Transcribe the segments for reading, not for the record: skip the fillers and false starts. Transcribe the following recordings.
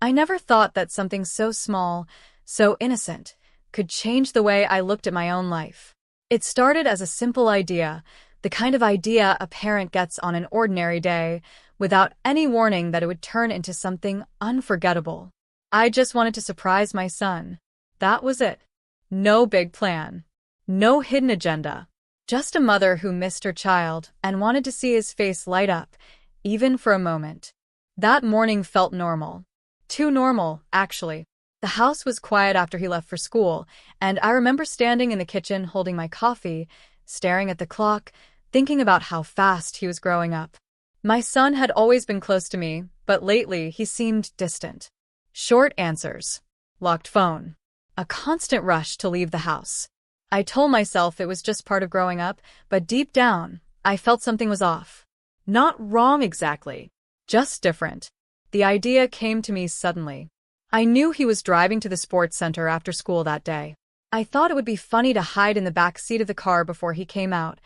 I never thought that something so small, so innocent, could change the way I looked at my own life. It started as a simple idea, the kind of idea a parent gets on an ordinary day, without any warning that it would turn into something unforgettable. I just wanted to surprise my son. That was it. No big plan. No hidden agenda. Just a mother who missed her child and wanted to see his face light up, even for a moment. That morning felt normal. Too normal, actually. The house was quiet after he left for school, and I remember standing in the kitchen holding my coffee, staring at the clock, thinking about how fast he was growing up. My son had always been close to me, but lately he seemed distant. Short answers. Locked phone. A constant rush to leave the house. I told myself it was just part of growing up, but deep down, I felt something was off. Not wrong exactly, just different. The idea came to me suddenly. I knew he was driving to the sports center after school that day. I thought it would be funny to hide in the back seat of the car before he came out,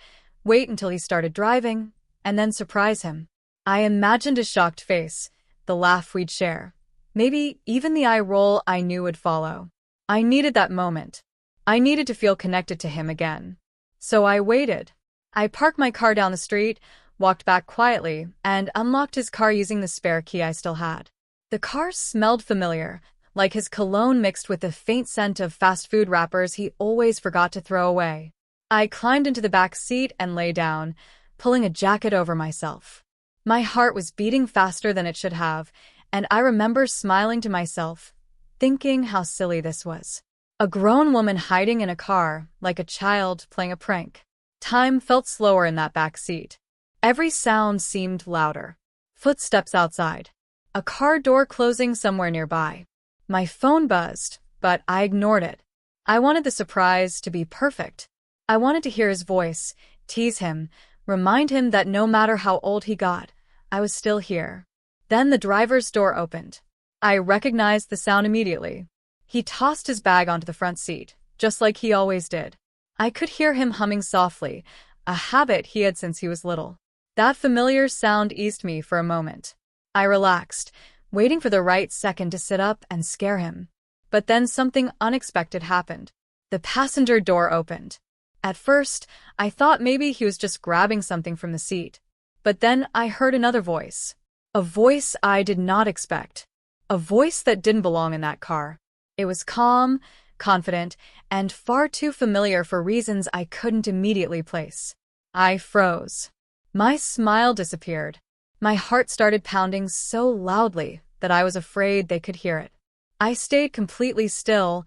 wait until he started driving, and then surprise him. I imagined his shocked face, the laugh we'd share, maybe even the eye roll I knew would follow. I needed that moment. I needed to feel connected to him again. So I waited. I parked my car down the street, walked back quietly, and unlocked his car using the spare key I still had. The car smelled familiar, like his cologne mixed with the faint scent of fast food wrappers he always forgot to throw away. I climbed into the back seat and lay down, pulling a jacket over myself. My heart was beating faster than it should have, and I remember smiling to myself, thinking how silly this was. A grown woman hiding in a car, like a child playing a prank. Time felt slower in that back seat. Every sound seemed louder. Footsteps outside. A car door closing somewhere nearby. My phone buzzed, but I ignored it. I wanted the surprise to be perfect. I wanted to hear his voice, tease him, remind him that no matter how old he got, I was still here. Then the driver's door opened. I recognized the sound immediately. He tossed his bag onto the front seat, just like he always did. I could hear him humming softly, a habit he had since he was little. That familiar sound eased me for a moment. I relaxed, waiting for the right second to sit up and scare him. But then something unexpected happened. The passenger door opened. At first, I thought maybe he was just grabbing something from the seat. But then I heard another voice. A voice I did not expect. A voice that didn't belong in that car. It was calm, confident, and far too familiar for reasons I couldn't immediately place. I froze. My smile disappeared. My heart started pounding so loudly that I was afraid they could hear it. I stayed completely still,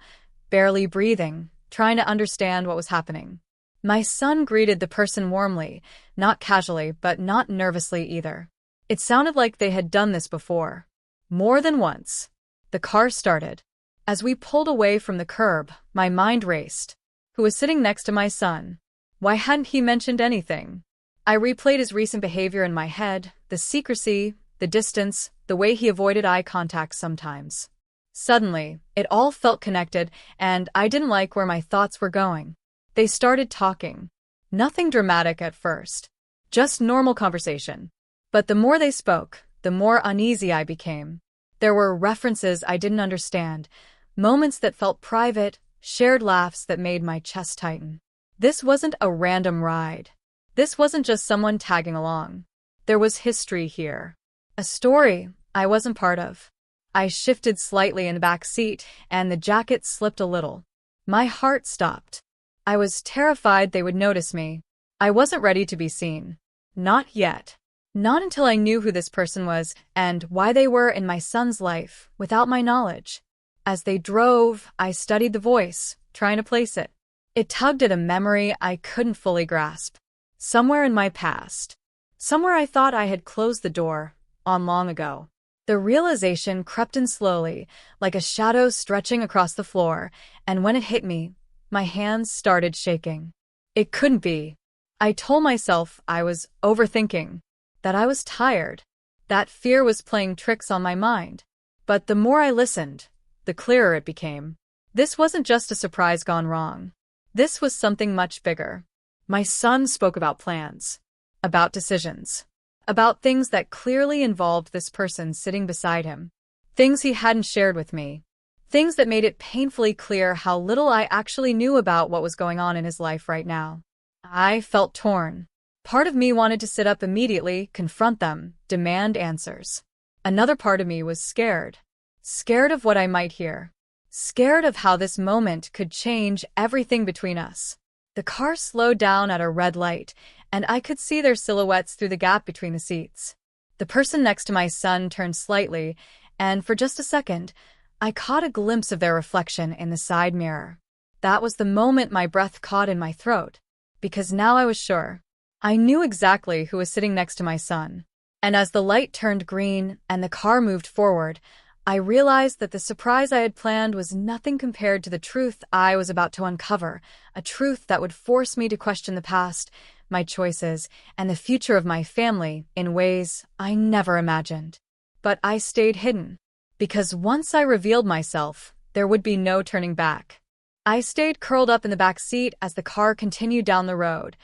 barely breathing, trying to understand what was happening. My son greeted the person warmly, not casually, but not nervously either. It sounded like they had done this before. More than once. The car started. As we pulled away from the curb, my mind raced. Who was sitting next to my son? Why hadn't he mentioned anything? I replayed his recent behavior in my head, the secrecy, the distance, the way he avoided eye contact sometimes. Suddenly, it all felt connected, and I didn't like where my thoughts were going. They started talking. Nothing dramatic at first. Just normal conversation. But the more they spoke, the more uneasy I became. There were references I didn't understand, moments that felt private, shared laughs that made my chest tighten. This wasn't a random ride. This wasn't just someone tagging along. There was history here. A story I wasn't part of. I shifted slightly in the back seat, and the jacket slipped a little. My heart stopped. I was terrified they would notice me. I wasn't ready to be seen. Not yet. Not until I knew who this person was and why they were in my son's life without my knowledge. As they drove, I studied the voice, trying to place it. It tugged at a memory I couldn't fully grasp. Somewhere in my past. Somewhere I thought I had closed the door on long ago. The realization crept in slowly, like a shadow stretching across the floor, and when it hit me, my hands started shaking. It couldn't be. I told myself I was overthinking, that I was tired, that fear was playing tricks on my mind. But the more I listened, the clearer it became. This wasn't just a surprise gone wrong. This was something much bigger. My son spoke about plans, about decisions, about things that clearly involved this person sitting beside him. Things he hadn't shared with me. Things that made it painfully clear how little I actually knew about what was going on in his life right now. I felt torn. Part of me wanted to sit up immediately, confront them, demand answers. Another part of me was scared. Scared of what I might hear. Scared of how this moment could change everything between us. The car slowed down at a red light, and I could see their silhouettes through the gap between the seats. The person next to my son turned slightly, and for just a second, I caught a glimpse of their reflection in the side mirror. That was the moment my breath caught in my throat, because now I was sure. I knew exactly who was sitting next to my son. And as the light turned green and the car moved forward, I realized that the surprise I had planned was nothing compared to the truth I was about to uncover, a truth that would force me to question the past, my choices, and the future of my family in ways I never imagined. But I stayed hidden, because once I revealed myself, there would be no turning back. I stayed curled up in the back seat as the car continued down the road,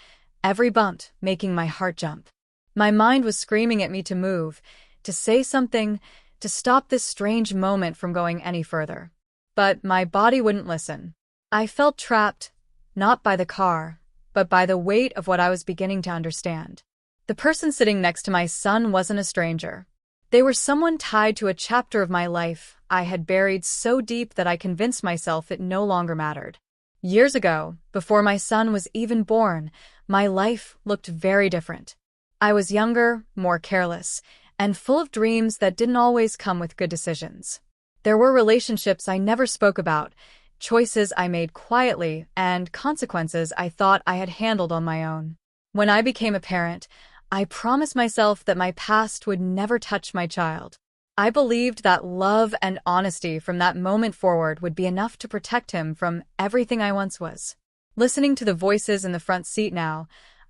every bump making my heart jump. My mind was screaming at me to move, to say something, to stop this strange moment from going any further. But my body wouldn't listen. I felt trapped, not by the car, but by the weight of what I was beginning to understand. The person sitting next to my son wasn't a stranger. They were someone tied to a chapter of my life I had buried so deep that I convinced myself it no longer mattered. Years ago, before my son was even born, my life looked very different. I was younger, more careless, and full of dreams that didn't always come with good decisions. There were relationships I never spoke about, choices I made quietly, and consequences I thought I had handled on my own. When I became a parent, I promised myself that my past would never touch my child. I believed that love and honesty from that moment forward would be enough to protect him from everything I once was. Listening to the voices in the front seat now,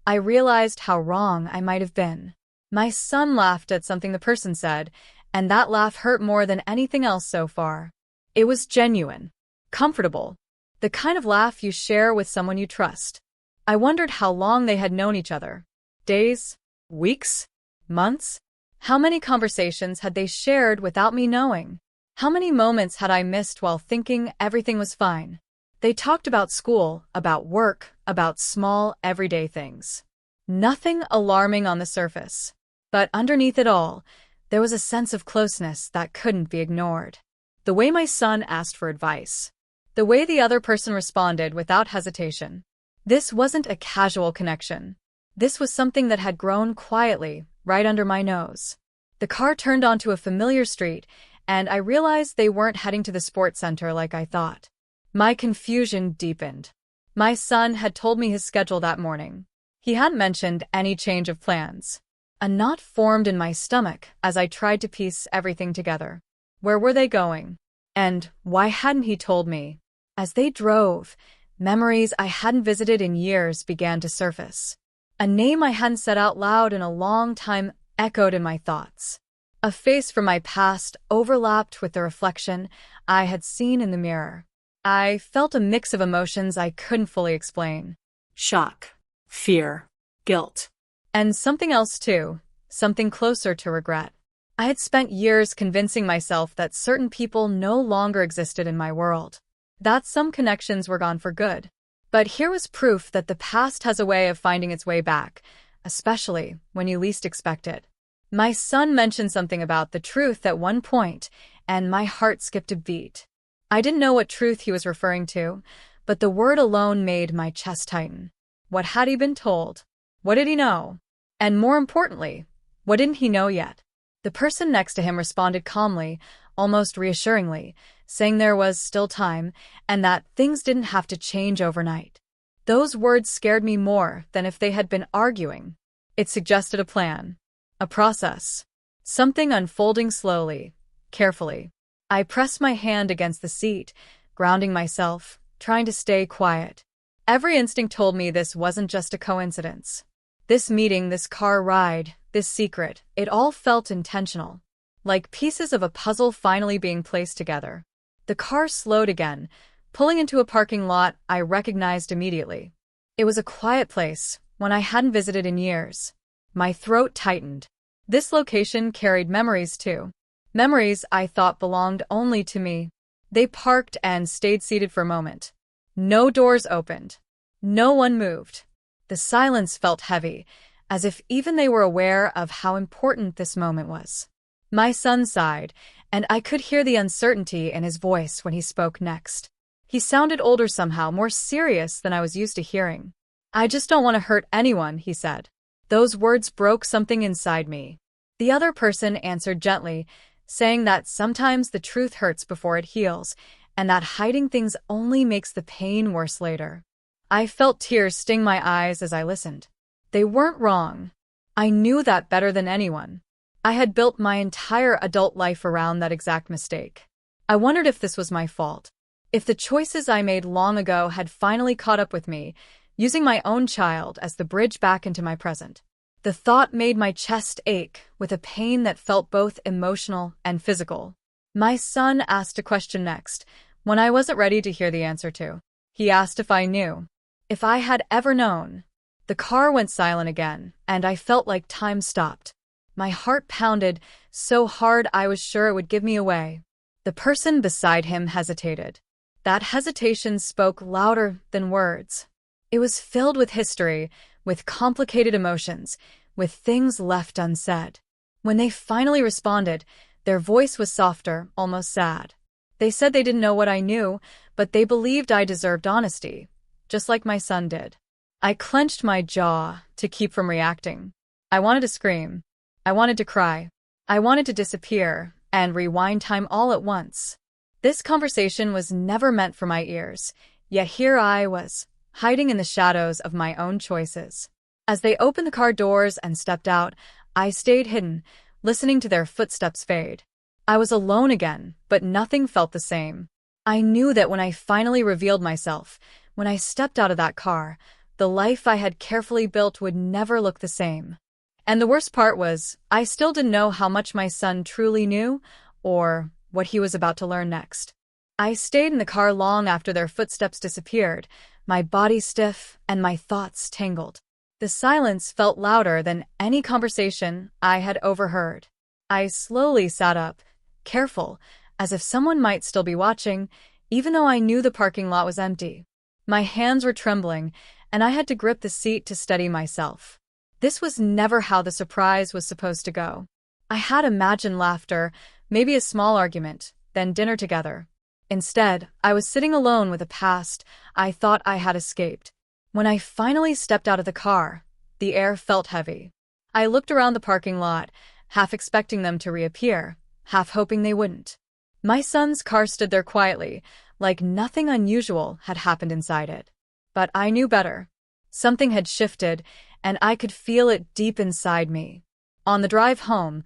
I realized how wrong I might have been. My son laughed at something the person said, and that laugh hurt more than anything else so far. It was genuine, comfortable, the kind of laugh you share with someone you trust. I wondered how long they had known each other. Days? Weeks? Months? How many conversations had they shared without me knowing? How many moments had I missed while thinking everything was fine? They talked about school, about work, about small, everyday things. Nothing alarming on the surface. But underneath it all, there was a sense of closeness that couldn't be ignored. The way my son asked for advice. The way the other person responded without hesitation. This wasn't a casual connection. This was something that had grown quietly, right under my nose. The car turned onto a familiar street, and I realized they weren't heading to the sports center like I thought. My confusion deepened. My son had told me his schedule that morning. He hadn't mentioned any change of plans. A knot formed in my stomach as I tried to piece everything together. Where were they going? And why hadn't he told me? As they drove, memories I hadn't visited in years began to surface. A name I hadn't said out loud in a long time echoed in my thoughts. A face from my past overlapped with the reflection I had seen in the mirror. I felt a mix of emotions I couldn't fully explain. Shock, fear, guilt. And something else too, something closer to regret. I had spent years convincing myself that certain people no longer existed in my world, that some connections were gone for good. But here was proof that the past has a way of finding its way back, especially when you least expect it. My son mentioned something about the truth at one point, and my heart skipped a beat. I didn't know what truth he was referring to, but the word alone made my chest tighten. What had he been told? What did he know? And more importantly, what didn't he know yet? The person next to him responded calmly, almost reassuringly, saying there was still time and that things didn't have to change overnight. Those words scared me more than if they had been arguing. It suggested a plan, a process, something unfolding slowly, carefully. I pressed my hand against the seat, grounding myself, trying to stay quiet. Every instinct told me this wasn't just a coincidence. This meeting, this car ride, this secret, it all felt intentional. Like pieces of a puzzle finally being placed together. The car slowed again, pulling into a parking lot I recognized immediately. It was a quiet place, one I hadn't visited in years. My throat tightened. This location carried memories too. Memories I thought belonged only to me. They parked and stayed seated for a moment. No doors opened. No one moved. The silence felt heavy, as if even they were aware of how important this moment was. My son sighed, and I could hear the uncertainty in his voice when he spoke next. He sounded older somehow, more serious than I was used to hearing. "I just don't want to hurt anyone," he said. Those words broke something inside me. The other person answered gently, saying that sometimes the truth hurts before it heals, and that hiding things only makes the pain worse later. I felt tears sting my eyes as I listened. They weren't wrong. I knew that better than anyone. I had built my entire adult life around that exact mistake. I wondered if this was my fault. If the choices I made long ago had finally caught up with me, using my own child as the bridge back into my present. The thought made my chest ache with a pain that felt both emotional and physical. My son asked a question next, one I wasn't ready to hear the answer to. He asked if I knew. If I had ever known. The car went silent again, and I felt like time stopped. My heart pounded so hard I was sure it would give me away. The person beside him hesitated. That hesitation spoke louder than words. It was filled with history, with complicated emotions, with things left unsaid. When they finally responded, their voice was softer, almost sad. They said they didn't know what I knew, but they believed I deserved honesty, just like my son did. I clenched my jaw to keep from reacting. I wanted to scream. I wanted to cry. I wanted to disappear and rewind time all at once. This conversation was never meant for my ears, yet here I was, hiding in the shadows of my own choices. As they opened the car doors and stepped out, I stayed hidden, listening to their footsteps fade. I was alone again, but nothing felt the same. I knew that when I finally revealed myself, when I stepped out of that car, the life I had carefully built would never look the same. And the worst part was, I still didn't know how much my son truly knew, or what he was about to learn next. I stayed in the car long after their footsteps disappeared, my body stiff and my thoughts tangled. The silence felt louder than any conversation I had overheard. I slowly sat up, careful, as if someone might still be watching, even though I knew the parking lot was empty. My hands were trembling, and I had to grip the seat to steady myself. This was never how the surprise was supposed to go. I had imagined laughter, maybe a small argument, then dinner together. Instead, I was sitting alone with a past I thought I had escaped. When I finally stepped out of the car, the air felt heavy. I looked around the parking lot, half expecting them to reappear, half hoping they wouldn't. My son's car stood there quietly, like nothing unusual had happened inside it. But I knew better. Something had shifted, and I could feel it deep inside me. On the drive home,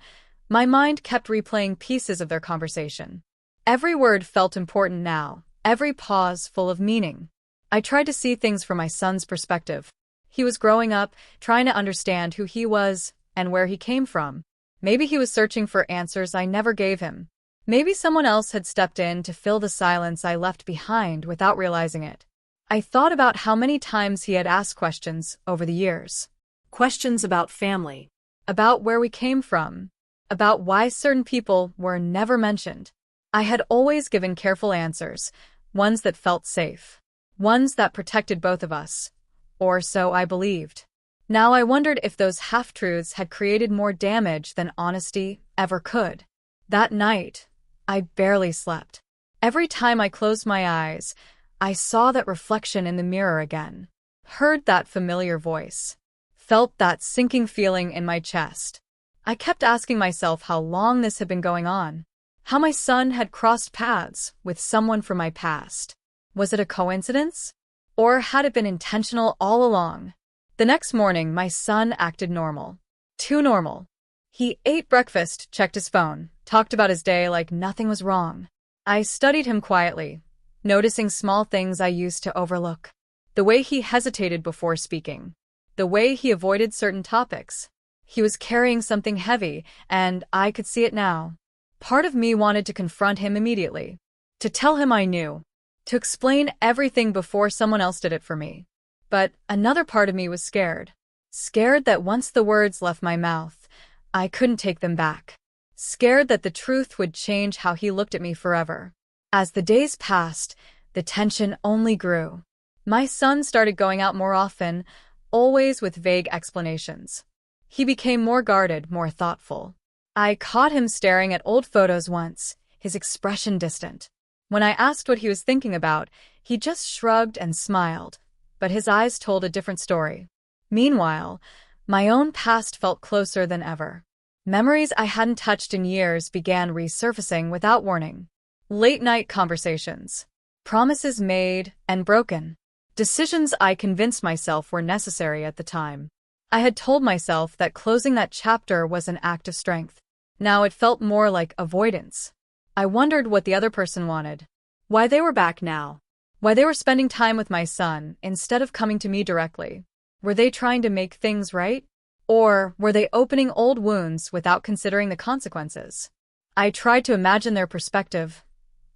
my mind kept replaying pieces of their conversation. Every word felt important now, every pause full of meaning. I tried to see things from my son's perspective. He was growing up, trying to understand who he was and where he came from. Maybe he was searching for answers I never gave him. Maybe someone else had stepped in to fill the silence I left behind without realizing it. I thought about how many times he had asked questions over the years. Questions about family, about where we came from, about why certain people were never mentioned. I had always given careful answers, ones that felt safe, ones that protected both of us, or so I believed. Now I wondered if those half-truths had created more damage than honesty ever could. That night, I barely slept. Every time I closed my eyes, I saw that reflection in the mirror again, heard that familiar voice, felt that sinking feeling in my chest. I kept asking myself how long this had been going on, how my son had crossed paths with someone from my past. Was it a coincidence? Or had it been intentional all along? The next morning, my son acted normal. Too normal. He ate breakfast, checked his phone, talked about his day like nothing was wrong. I studied him quietly, noticing small things I used to overlook. The way he hesitated before speaking. The way he avoided certain topics. He was carrying something heavy, and I could see it now. Part of me wanted to confront him immediately. To tell him I knew. To explain everything before someone else did it for me. But another part of me was scared. Scared that once the words left my mouth, I couldn't take them back. scared that the truth would change how he looked at me forever. As the days passed, the tension only grew. My son started going out more often, always with vague explanations. He became more guarded, more thoughtful. I caught him staring at old photos once, his expression distant. When I asked what he was thinking about, he just shrugged and smiled, but his eyes told a different story. Meanwhile, my own past felt closer than ever. Memories I hadn't touched in years began resurfacing without warning. Late-night conversations. Promises made and broken. Decisions I convinced myself were necessary at the time. I had told myself that closing that chapter was an act of strength. Now it felt more like avoidance. I wondered what the other person wanted. Why they were back now. Why they were spending time with my son instead of coming to me directly. Were they trying to make things right? Or were they opening old wounds without considering the consequences? I tried to imagine their perspective,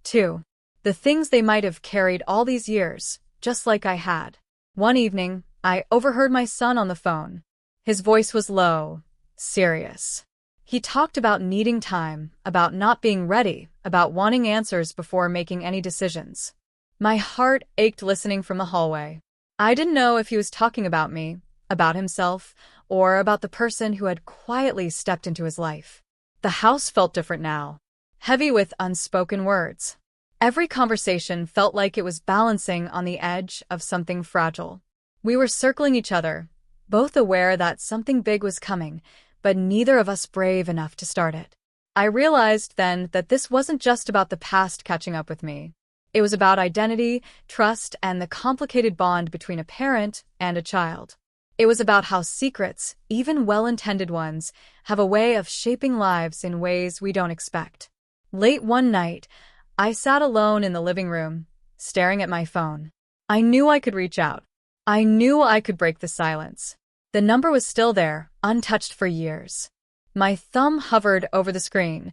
too. The things they might have carried all these years, just like I had. One evening, I overheard my son on the phone. His voice was low, serious. He talked about needing time, about not being ready, about wanting answers before making any decisions. My heart ached listening from the hallway. I didn't know if he was talking about me, about himself, or about the person who had quietly stepped into his life. The house felt different now, heavy with unspoken words. Every conversation felt like it was balancing on the edge of something fragile. We were circling each other, both aware that something big was coming, but neither of us brave enough to start it. I realized then that this wasn't just about the past catching up with me. It was about identity, trust, and the complicated bond between a parent and a child. It was about how secrets, even well-intended ones, have a way of shaping lives in ways we don't expect. Late one night, I sat alone in the living room, staring at my phone. I knew I could reach out. I knew I could break the silence. The number was still there, untouched for years. My thumb hovered over the screen,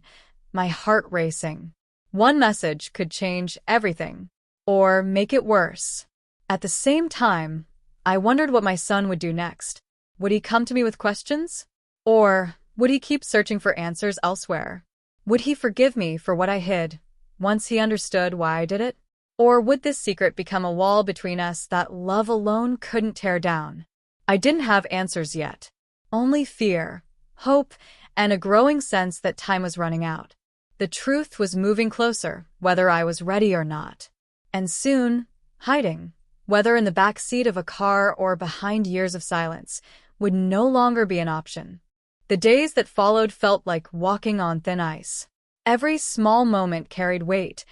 my heart racing. One message could change everything, or make it worse. At the same time, I wondered what my son would do next. Would he come to me with questions? Or would he keep searching for answers elsewhere? Would he forgive me for what I hid, once he understood why I did it? Or would this secret become a wall between us that love alone couldn't tear down? I didn't have answers yet. Only fear, hope, and a growing sense that time was running out. The truth was moving closer, whether I was ready or not. And soon, hiding, whether in the back seat of a car or behind years of silence, would no longer be an option. The days that followed felt like walking on thin ice. Every small moment carried weight.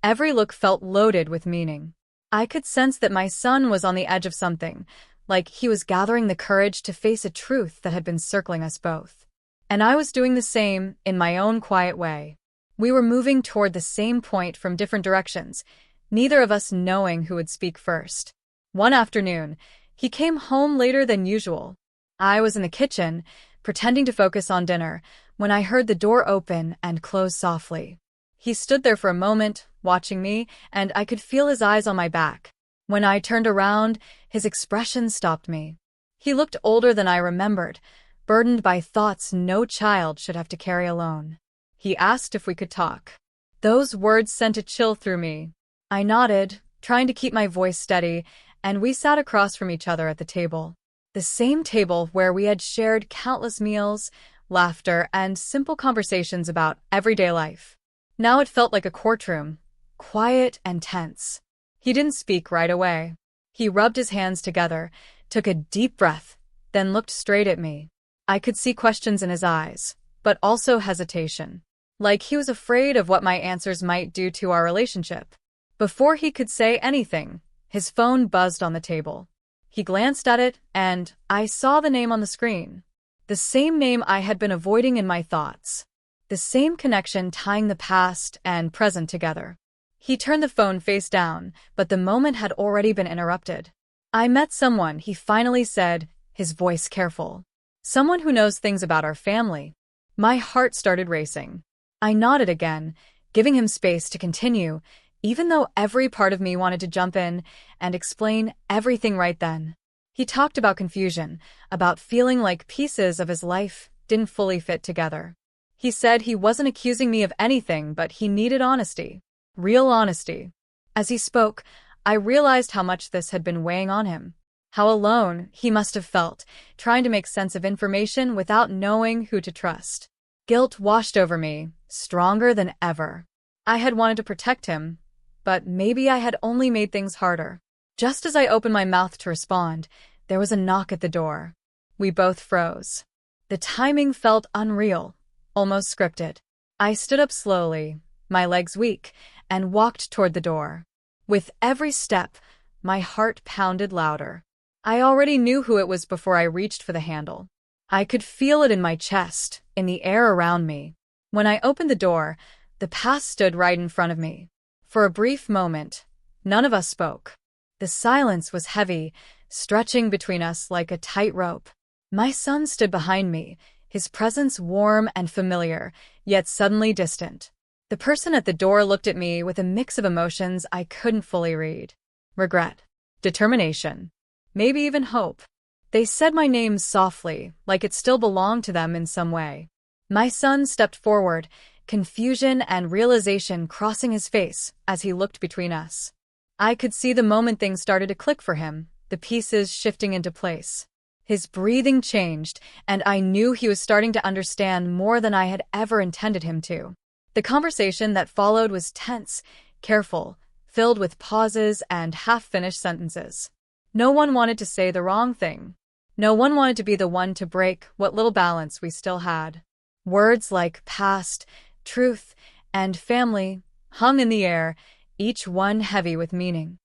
Every look felt loaded with meaning. I could sense that my son was on the edge of something, like he was gathering the courage to face a truth that had been circling us both. And I was doing the same in my own quiet way. We were moving toward the same point from different directions, neither of us knowing who would speak first. One afternoon, he came home later than usual. I was in the kitchen, pretending to focus on dinner, when I heard the door open and close softly. He stood there for a moment, watching me, and I could feel his eyes on my back. When I turned around, his expression stopped me. He looked older than I remembered, burdened by thoughts no child should have to carry alone. He asked if we could talk. Those words sent a chill through me. I nodded, trying to keep my voice steady, and we sat across from each other at the table. The same table where we had shared countless meals, laughter, and simple conversations about everyday life. Now it felt like a courtroom, quiet and tense. He didn't speak right away. He rubbed his hands together, took a deep breath, then looked straight at me. I could see questions in his eyes, but also hesitation. Like he was afraid of what my answers might do to our relationship. Before he could say anything, his phone buzzed on the table. He glanced at it, and I saw the name on the screen. The same name I had been avoiding in my thoughts. The same connection tying the past and present together. He turned the phone face down, but the moment had already been interrupted. I met someone, he finally said, his voice careful. Someone who knows things about our family. My heart started racing. I nodded again, giving him space to continue, even though every part of me wanted to jump in and explain everything right then. He talked about confusion, about feeling like pieces of his life didn't fully fit together. He said he wasn't accusing me of anything, but he needed honesty. Real honesty. As he spoke, I realized how much this had been weighing on him. How alone he must have felt, trying to make sense of information without knowing who to trust. Guilt washed over me, stronger than ever. I had wanted to protect him, but maybe I had only made things harder. Just as I opened my mouth to respond, there was a knock at the door. We both froze. The timing felt unreal, almost scripted. I stood up slowly, my legs weak, and walked toward the door. With every step, my heart pounded louder. I already knew who it was before I reached for the handle. I could feel it in my chest, in the air around me. When I opened the door, the past stood right in front of me. For a brief moment, none of us spoke. The silence was heavy, stretching between us like a tight rope. My son stood behind me, his presence warm and familiar, yet suddenly distant. The person at the door looked at me with a mix of emotions I couldn't fully read. Regret, determination, maybe even hope. They said my name softly, like it still belonged to them in some way. My son stepped forward, confusion and realization crossing his face as he looked between us. I could see the moment things started to click for him, the pieces shifting into place. His breathing changed, and I knew he was starting to understand more than I had ever intended him to. The conversation that followed was tense, careful, filled with pauses and half-finished sentences. No one wanted to say the wrong thing. No one wanted to be the one to break what little balance we still had. Words like past, truth, and family hung in the air, each one heavy with meaning.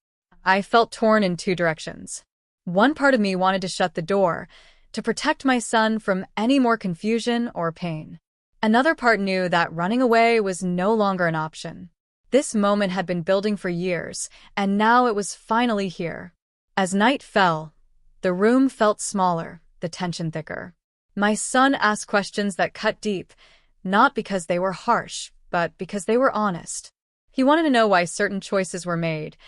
I felt torn in two directions. One part of me wanted to shut the door, to protect my son from any more confusion or pain. Another part knew that running away was no longer an option. This moment had been building for years, and now it was finally here. As night fell, the room felt smaller, the tension thicker. My son asked questions that cut deep, not because they were harsh, but because they were honest. He wanted to know why certain choices were made,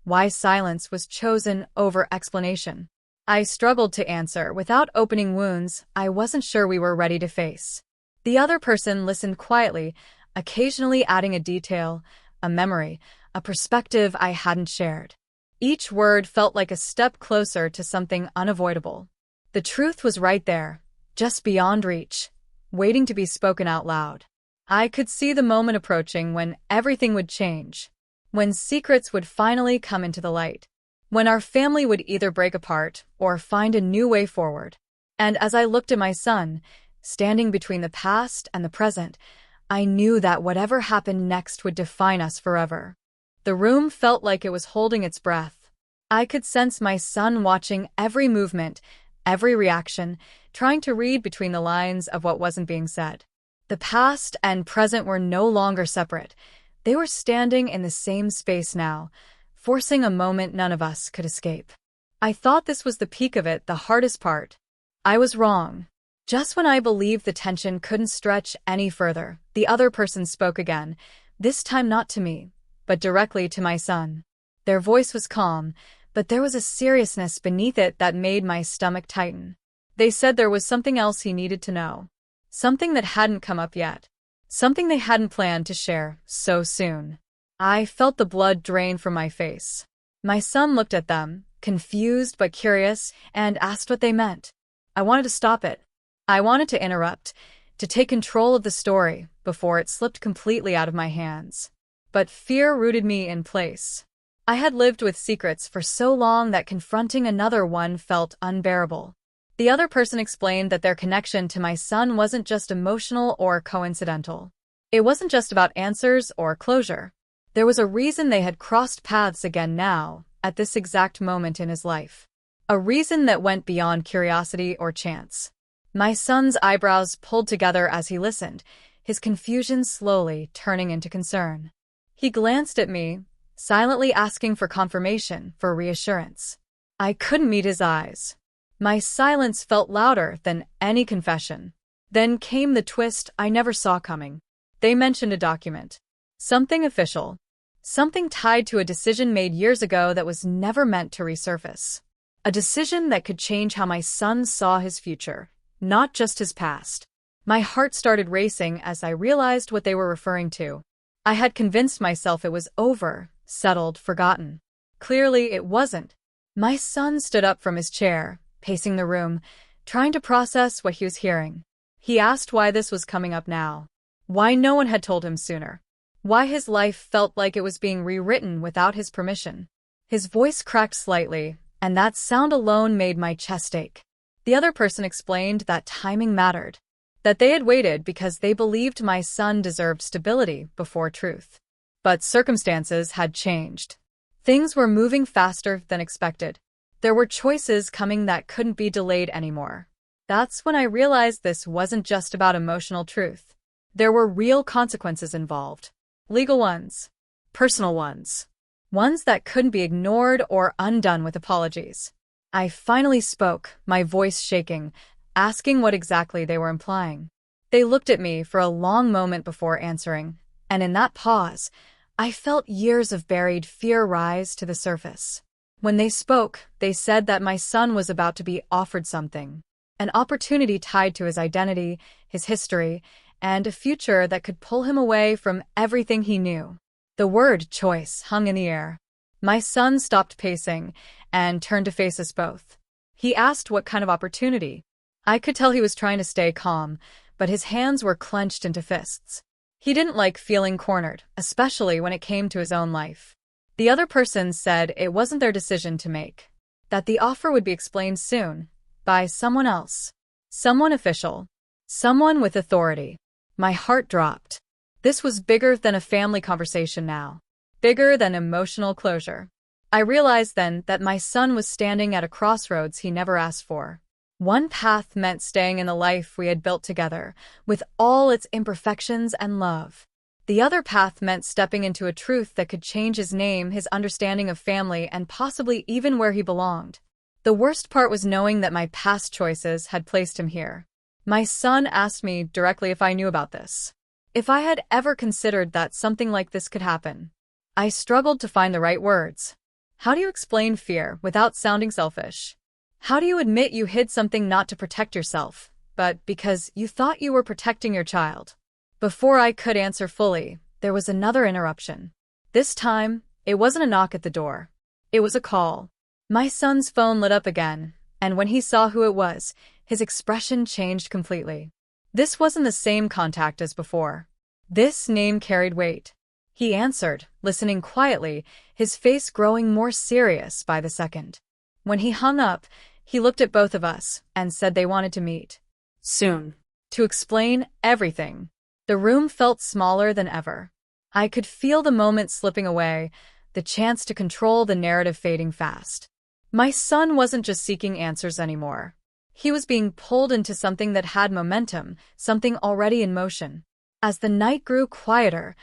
why silence was chosen over explanation. I struggled to answer without opening wounds I wasn't sure we were ready to face. The other person listened quietly, occasionally adding a detail, a memory, a perspective I hadn't shared. Each word felt like a step closer to something unavoidable. The truth was right there, just beyond reach, waiting to be spoken out loud. I could see the moment approaching when everything would change, when secrets would finally come into the light, when our family would either break apart or find a new way forward. And as I looked at my son, standing between the past and the present, I knew that whatever happened next would define us forever. The room felt like it was holding its breath. I could sense my son watching every movement, every reaction, trying to read between the lines of what wasn't being said. The past and present were no longer separate. They were standing in the same space now, forcing a moment none of us could escape. I thought this was the peak of it, the hardest part. I was wrong. Just when I believed the tension couldn't stretch any further, the other person spoke again, this time not to me, but directly to my son. Their voice was calm, but there was a seriousness beneath it that made my stomach tighten. They said there was something else he needed to know. Something that hadn't come up yet. Something they hadn't planned to share so soon. I felt the blood drain from my face. My son looked at them, confused but curious, and asked what they meant. I wanted to stop it. I wanted to interrupt, to take control of the story before it slipped completely out of my hands. But fear rooted me in place. I had lived with secrets for so long that confronting another one felt unbearable. The other person explained that their connection to my son wasn't just emotional or coincidental. It wasn't just about answers or closure. There was a reason they had crossed paths again now, at this exact moment in his life. A reason that went beyond curiosity or chance. My son's eyebrows pulled together as he listened, his confusion slowly turning into concern. He glanced at me, silently asking for confirmation, for reassurance. I couldn't meet his eyes. My silence felt louder than any confession. Then came the twist I never saw coming. They mentioned a document. Something official. Something tied to a decision made years ago that was never meant to resurface. A decision that could change how my son saw his future, not just his past. My heart started racing as I realized what they were referring to. I had convinced myself it was over, settled, forgotten. Clearly, it wasn't. My son stood up from his chair, pacing the room, trying to process what he was hearing. He asked why this was coming up now. Why no one had told him sooner. Why his life felt like it was being rewritten without his permission. His voice cracked slightly, and that sound alone made my chest ache. The other person explained that timing mattered, that they had waited because they believed my son deserved stability before truth. But circumstances had changed. Things were moving faster than expected. There were choices coming that couldn't be delayed anymore. That's when I realized this wasn't just about emotional truth. There were real consequences involved. Legal ones. Personal ones. Ones that couldn't be ignored or undone with apologies. I finally spoke, my voice shaking, asking what exactly they were implying. They looked at me for a long moment before answering, and in that pause, I felt years of buried fear rise to the surface. When they spoke, they said that my son was about to be offered something, an opportunity tied to his identity, his history, and a future that could pull him away from everything he knew. The word choice hung in the air. My son stopped pacing and turned to face us both. He asked what kind of opportunity. I could tell he was trying to stay calm, but his hands were clenched into fists. He didn't like feeling cornered, especially when it came to his own life. The other person said it wasn't their decision to make, that the offer would be explained soon, by someone else. Someone official. Someone with authority. My heart dropped. This was bigger than a family conversation now. Bigger than emotional closure. I realized then that my son was standing at a crossroads he never asked for. One path meant staying in the life we had built together, with all its imperfections and love. The other path meant stepping into a truth that could change his name, his understanding of family, and possibly even where he belonged. The worst part was knowing that my past choices had placed him here. My son asked me directly if I knew about this. If I had ever considered that something like this could happen. I struggled to find the right words. How do you explain fear without sounding selfish? How do you admit you hid something not to protect yourself, but because you thought you were protecting your child? Before I could answer fully, there was another interruption. This time, it wasn't a knock at the door. It was a call. My son's phone lit up again, and when he saw who it was, his expression changed completely. This wasn't the same contact as before. This name carried weight. He answered, listening quietly, his face growing more serious by the second. When he hung up, he looked at both of us and said they wanted to meet. Soon. To explain everything. The room felt smaller than ever. I could feel the moment slipping away, the chance to control the narrative fading fast. My son wasn't just seeking answers anymore. He was being pulled into something that had momentum, something already in motion. As the night grew quieter,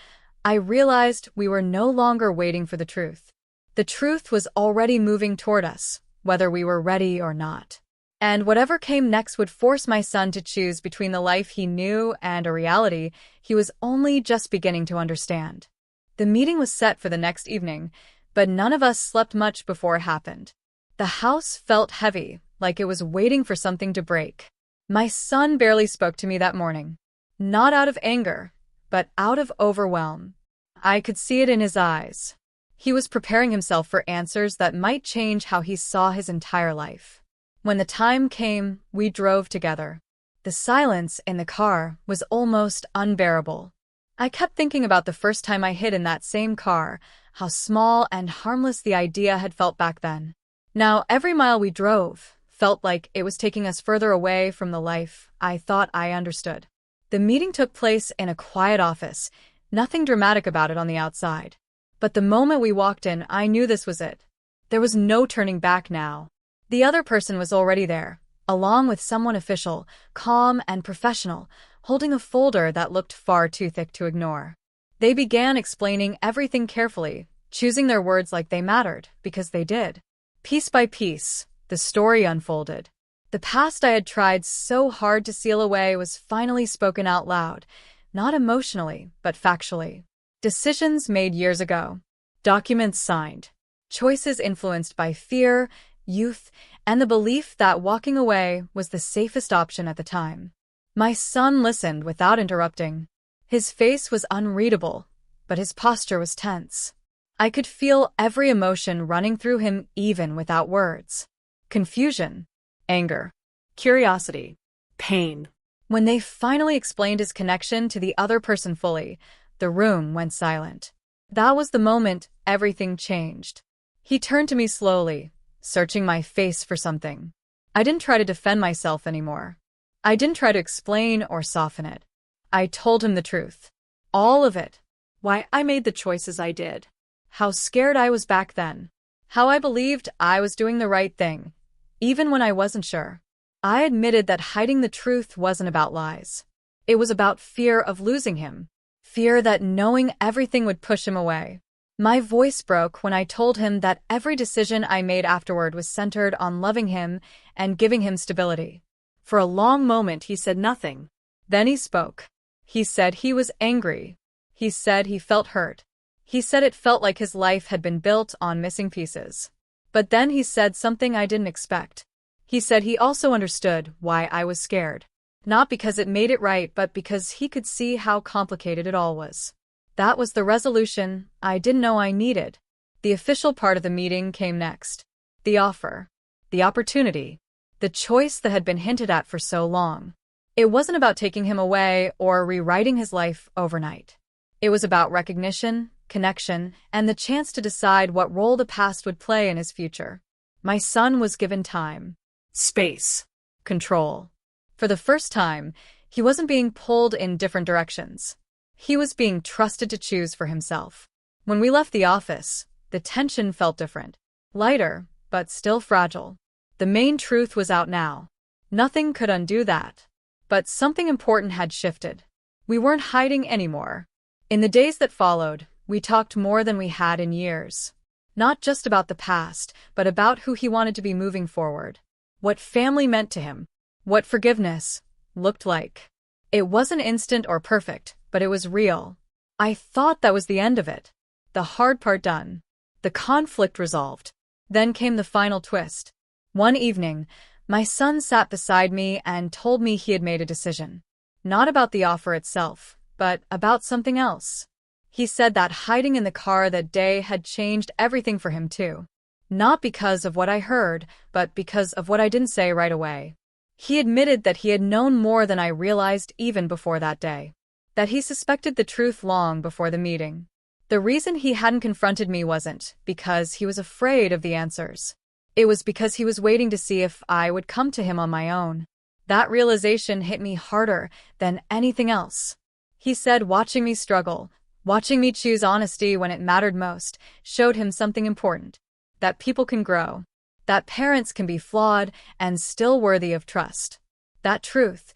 I realized we were no longer waiting for the truth. The truth was already moving toward us, whether we were ready or not. And whatever came next would force my son to choose between the life he knew and a reality he was only just beginning to understand. The meeting was set for the next evening, but none of us slept much before it happened. The house felt heavy, like it was waiting for something to break. My son barely spoke to me that morning. Not out of anger, but out of overwhelm. I could see it in his eyes. He was preparing himself for answers that might change how he saw his entire life. When the time came, we drove together. The silence in the car was almost unbearable. I kept thinking about the first time I hid in that same car, how small and harmless the idea had felt back then. Now, every mile we drove felt like it was taking us further away from the life I thought I understood. The meeting took place in a quiet office, nothing dramatic about it on the outside. But the moment we walked in, I knew this was it. There was no turning back now. The other person was already there, along with someone official, calm and professional, holding a folder that looked far too thick to ignore. They began explaining everything carefully, choosing their words like they mattered, because they did. Piece by piece, the story unfolded. The past I had tried so hard to seal away was finally spoken out loud, not emotionally, but factually. Decisions made years ago. Documents signed. Choices influenced by fear, youth, and the belief that walking away was the safest option at the time. My son listened without interrupting. His face was unreadable, but his posture was tense. I could feel every emotion running through him even without words. Confusion, anger, curiosity, pain. When they finally explained his connection to the other person fully, the room went silent. That was the moment everything changed. He turned to me slowly, searching my face for something. I didn't try to defend myself anymore. I didn't try to explain or soften it. I told him the truth. All of it. Why I made the choices I did. How scared I was back then. How I believed I was doing the right thing, even when I wasn't sure. I admitted that hiding the truth wasn't about lies. It was about fear of losing him. Fear that knowing everything would push him away. My voice broke when I told him that every decision I made afterward was centered on loving him and giving him stability. For a long moment he said nothing. Then he spoke. He said he was angry. He said he felt hurt. He said it felt like his life had been built on missing pieces. But then he said something I didn't expect. He said he also understood why I was scared. Not because it made it right, but because he could see how complicated it all was. That was the resolution I didn't know I needed. The official part of the meeting came next. The offer. The opportunity. The choice that had been hinted at for so long. It wasn't about taking him away or rewriting his life overnight. It was about recognition, connection, and the chance to decide what role the past would play in his future. My son was given time, space, control. For the first time, he wasn't being pulled in different directions. He was being trusted to choose for himself. When we left the office, the tension felt different. Lighter, but still fragile. The main truth was out now. Nothing could undo that. But something important had shifted. We weren't hiding anymore. In the days that followed, we talked more than we had in years. Not just about the past, but about who he wanted to be moving forward. What family meant to him. What forgiveness looked like. It wasn't instant or perfect, but it was real. I thought that was the end of it. The hard part done. The conflict resolved. Then came the final twist. One evening, my son sat beside me and told me he had made a decision. Not about the offer itself, but about something else. He said that hiding in the car that day had changed everything for him too. Not because of what I heard, but because of what I didn't say right away. He admitted that he had known more than I realized even before that day. That he suspected the truth long before the meeting. The reason he hadn't confronted me wasn't because he was afraid of the answers. It was because he was waiting to see if I would come to him on my own. That realization hit me harder than anything else. He said watching me struggle, watching me choose honesty when it mattered most, showed him something important. That people can grow. That parents can be flawed and still worthy of trust. That truth,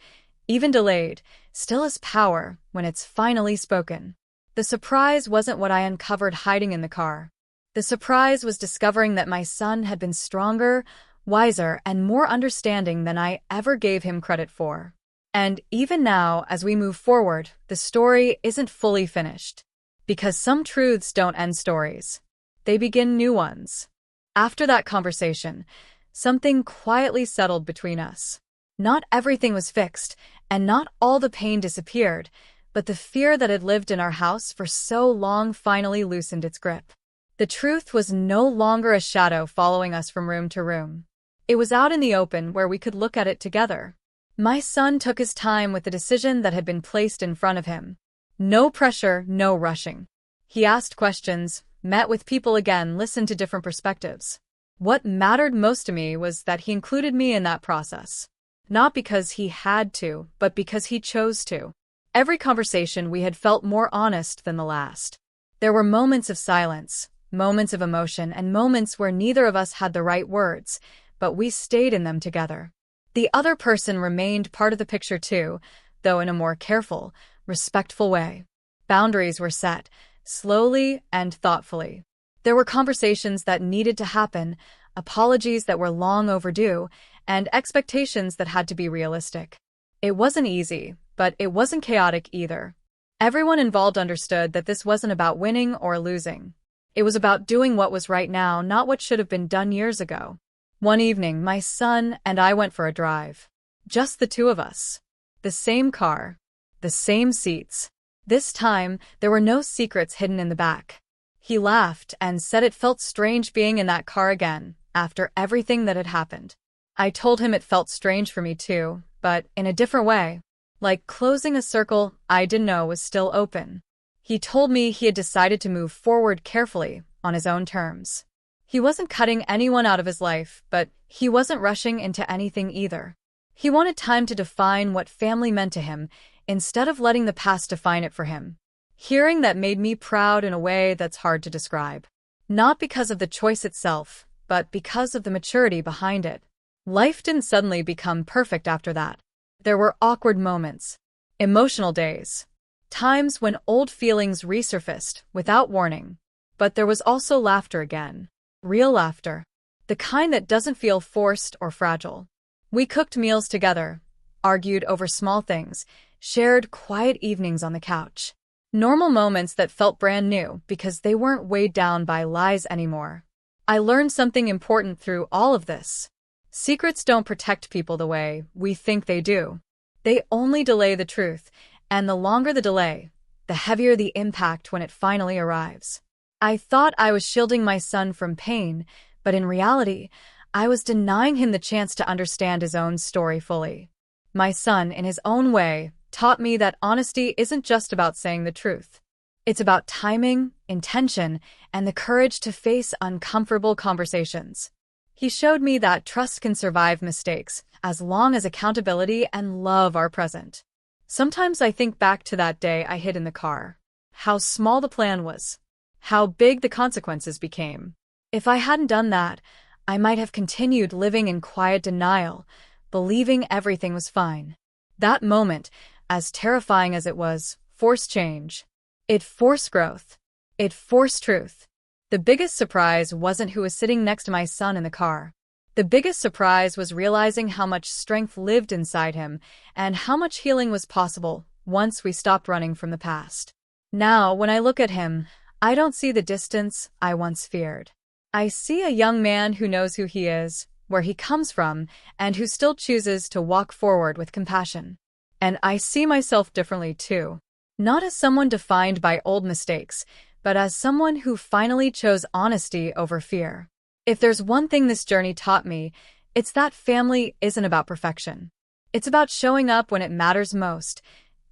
even delayed, still has power when it's finally spoken. The surprise wasn't what I uncovered hiding in the car. The surprise was discovering that my son had been stronger, wiser, and more understanding than I ever gave him credit for. And even now, as we move forward, the story isn't fully finished. Because some truths don't end stories. They begin new ones. After that conversation, something quietly settled between us. Not everything was fixed, and not all the pain disappeared, but the fear that had lived in our house for so long finally loosened its grip. The truth was no longer a shadow following us from room to room. It was out in the open where we could look at it together. My son took his time with the decision that had been placed in front of him. No pressure, no rushing. He asked questions, met with people again, listened to different perspectives. What mattered most to me was that he included me in that process. Not because he had to, but because he chose to. Every conversation we had felt more honest than the last. There were moments of silence, moments of emotion, and moments where neither of us had the right words, but we stayed in them together. The other person remained part of the picture too, though in a more careful, respectful way. Boundaries were set, slowly and thoughtfully. There were conversations that needed to happen, apologies that were long overdue, and expectations that had to be realistic. It wasn't easy, but it wasn't chaotic either. Everyone involved understood that this wasn't about winning or losing. It was about doing what was right now, not what should have been done years ago. One evening, my son and I went for a drive. Just the two of us. The same car. The same seats. This time, there were no secrets hidden in the back. He laughed and said it felt strange being in that car again, after everything that had happened. I told him it felt strange for me too, but in a different way. Like closing a circle I didn't know was still open. He told me he had decided to move forward carefully, on his own terms. He wasn't cutting anyone out of his life, but he wasn't rushing into anything either. He wanted time to define what family meant to him, instead of letting the past define it for him. Hearing that made me proud in a way that's hard to describe. Not because of the choice itself, but because of the maturity behind it. Life didn't suddenly become perfect after that. There were awkward moments, emotional days, times when old feelings resurfaced without warning. But there was also laughter again. Real laughter. The kind that doesn't feel forced or fragile. We cooked meals together, argued over small things, shared quiet evenings on the couch. Normal moments that felt brand new because they weren't weighed down by lies anymore. I learned something important through all of this. Secrets don't protect people the way we think they do. They only delay the truth, and the longer the delay, the heavier the impact when it finally arrives. I thought I was shielding my son from pain, but in reality, I was denying him the chance to understand his own story fully. My son, in his own way, taught me that honesty isn't just about saying the truth. It's about timing, intention, and the courage to face uncomfortable conversations. He showed me that trust can survive mistakes, as long as accountability and love are present. Sometimes I think back to that day I hid in the car. How small the plan was. How big the consequences became. If I hadn't done that, I might have continued living in quiet denial, believing everything was fine. That moment, as terrifying as it was, forced change. It forced growth. It forced truth. The biggest surprise wasn't who was sitting next to my son in the car. The biggest surprise was realizing how much strength lived inside him and how much healing was possible once we stopped running from the past. Now, when I look at him, I don't see the distance I once feared. I see a young man who knows who he is, where he comes from, and who still chooses to walk forward with compassion. And I see myself differently too. Not as someone defined by old mistakes, but as someone who finally chose honesty over fear. If there's one thing this journey taught me, it's that family isn't about perfection. It's about showing up when it matters most,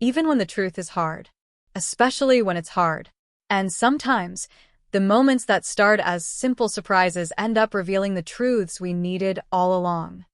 even when the truth is hard. Especially when it's hard. And sometimes, the moments that start as simple surprises end up revealing the truths we needed all along.